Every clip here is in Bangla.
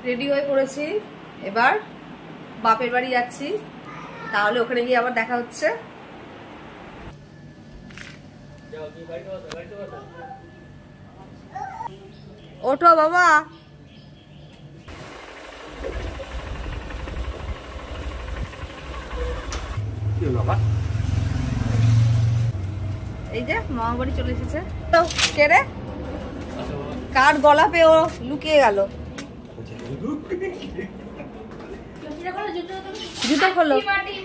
রেডি হয়ে পড়েছি, এবার বাপের বাড়ি যাচ্ছি, তাহলে ওখানে গিয়ে আবার দেখা হচ্ছে। ওঠো বাবা। এই যে মামা বাড়ি চলে এসেছে। তো কে রে? কার গলা পেয়ে ও লুকিয়ে গেল। জুতো খোলো।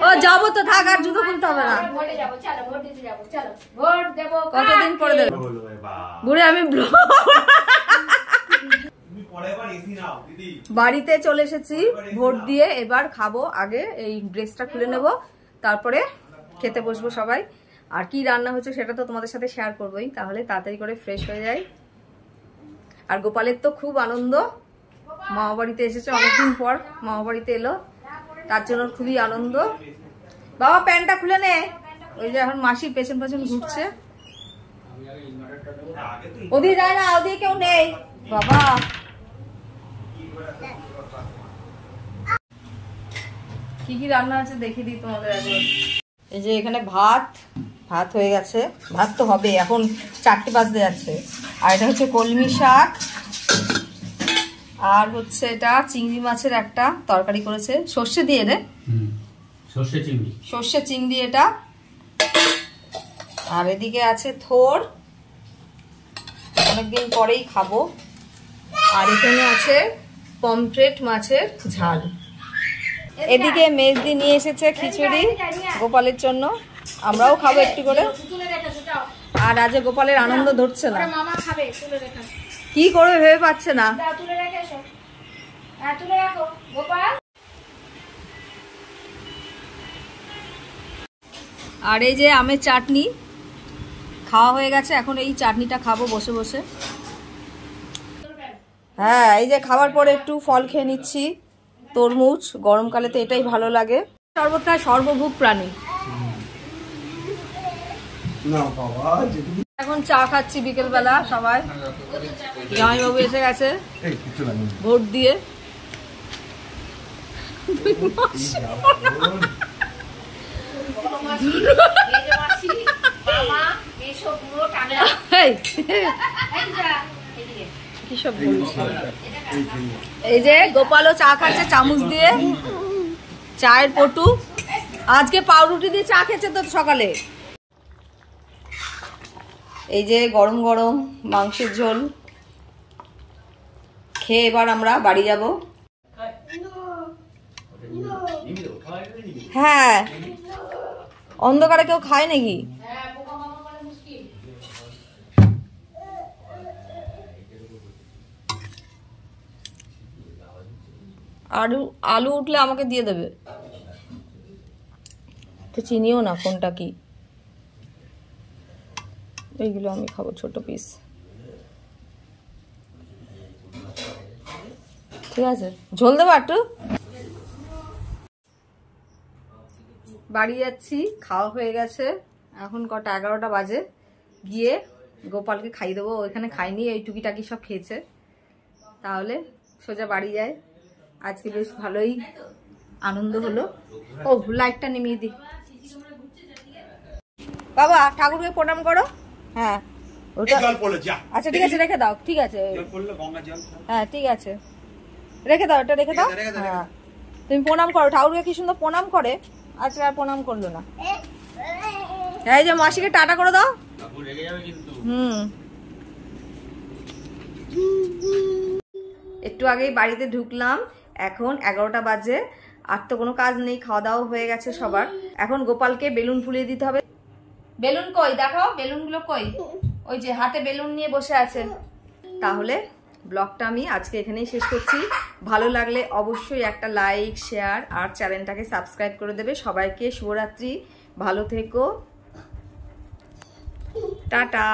ও যাবো তো, থাক, আর জুতো খুলতে হবে না। কতদিন পরে দেবে বুড়ি? আমি বাড়িতে চলে এসেছি ভোট দিয়ে, এবার খাবো। আগে এই ড্রেসটা খুলে নেব, তারপরে খেতে বসবো সবাই। আর কি রান্না হচ্ছে সেটা তো তোমাদের সাথে শেয়ার করবোই। তাহলে তাড়াতাড়ি করে ফ্রেশ হয়ে যাই। আর গোপালের তো খুব আনন্দ, মামা বাড়িতে এসেছে, অনেকদিন পর মামা বাড়িতে এলো, তার জন্য খুবই আনন্দ। বাবা প্যান্টটা খুলে নে। ওই যে এখন মাসির পেছন পেছন ঘুরছে। ওদিকে যায় না, ওদিকে কেউ নেই বাবা। কি কি রান্না আছে দেখিয়ে দিই তোমাদের আগে। এই যে এখানে ভাত হয়ে গেছে, ভাত তো হবে, এখন 4টে বাজতে যাচ্ছে। আর এটা হচ্ছে কলমি শাক, আর হচ্ছে এটা চিংড়ি মাছের একটা তরকারি করেছে, সর্ষে দিয়ে রে, সর্ষে চিংড়ি এটা। আর এদিকে আছে থোর, অনেকদিন পরেই খাবো। আর এখানে আছে পমফ্রেট মাছের ঝাল। এদিকে মেজদি নিয়ে এসেছে খিচুড়ি গোপালের জন্য, আমরাও খাবো একটু করে। আর আজ গোপালের আনন্দ ধরছে না, কি করবে ভেবে পাচ্ছে না। আর এই যে আমের চাটনি খাওয়া হয়ে গেছে, এখন এই চাটনিটা খাবো বসে বসে। হ্যাঁ, এই যে খাবার পরে একটু ফল খেয়ে নিচ্ছি, তরমুজ, গরমকালে তো এটাই ভালো লাগে। সর্বত্র সর্বভূক প্রাণী। এখন চা খাচ্ছি বিকেল বেলা সবাই। জামাইবাবু এসে গেছে ভোট দিয়ে। এই যে গোপালও চা খাচ্ছে চামচ দিয়ে, চায়ের পটু। আজকে পাউরুটি দিয়ে চা খেয়েছে তো সকালে। এই যে গরম গরম মাংসের ঝোল খেয়ে এবার আমরা বাড়ি যাব। হ্যাঁ, অন্ধকারে কেউ খায় নাকি? আলু উঠলে আমাকে দিয়ে দেবে তো, চিনিও না কোনটা কি। এইগুলো আমি খাবো ছোট পিস, ঠিক আছে? ঝোল দেবো একটু। বাড়ি যাচ্ছি, খাওয়া হয়ে গেছে, এখন কটা 11টা বাজে। গিয়ে গোপালকে খাইয়ে দেবো, ওইখানে খাইনি, এই টুকিটাকি সব খেয়েছে। তাহলে সোজা বাড়ি যায়। আজকে বেশ ভালোই আনন্দ হলো। ও লাইটটা নিমিয়ে দি বাবা, ঠাকুরকে প্রণাম করো। হ্যাঁ আচ্ছা ঠিক আছে, রেখে দাও। ঠিক আছে, হ্যাঁ ঠিক আছে, রেখে দাও, এটা রেখে দাও। হ্যাঁ তুমি প্রণাম করো, ঠাকুরকে কি সুন্দর প্রণাম করে। আচ্ছা আর প্রণাম করলো না। এই যে মাসিকে টাটা করে দাও। একটু আগেই বাড়িতে ঢুকলাম, এখন 11টা বাজে। আর তো কোনো কাজ নেই, খাওয়া দাওয়া হয়ে গেছে সবার। এখন গোপালকে বেলুন ফুলিয়ে দিতে হবে। বেলুন কই দেখাও, বেলুনগুলো কই? ওই যে হাতে বেলুন নিয়ে বসে আছে। তাহলে ব্লগটা আমি আজকে এখানেই শেষ করছি। ভালো লাগলে অবশ্যই একটা লাইক, শেয়ার আর চ্যানেলটাকে সাবস্ক্রাইব করে দেবে। সবাইকে শুভরাত্রি, ভালো থেকো, টাটা।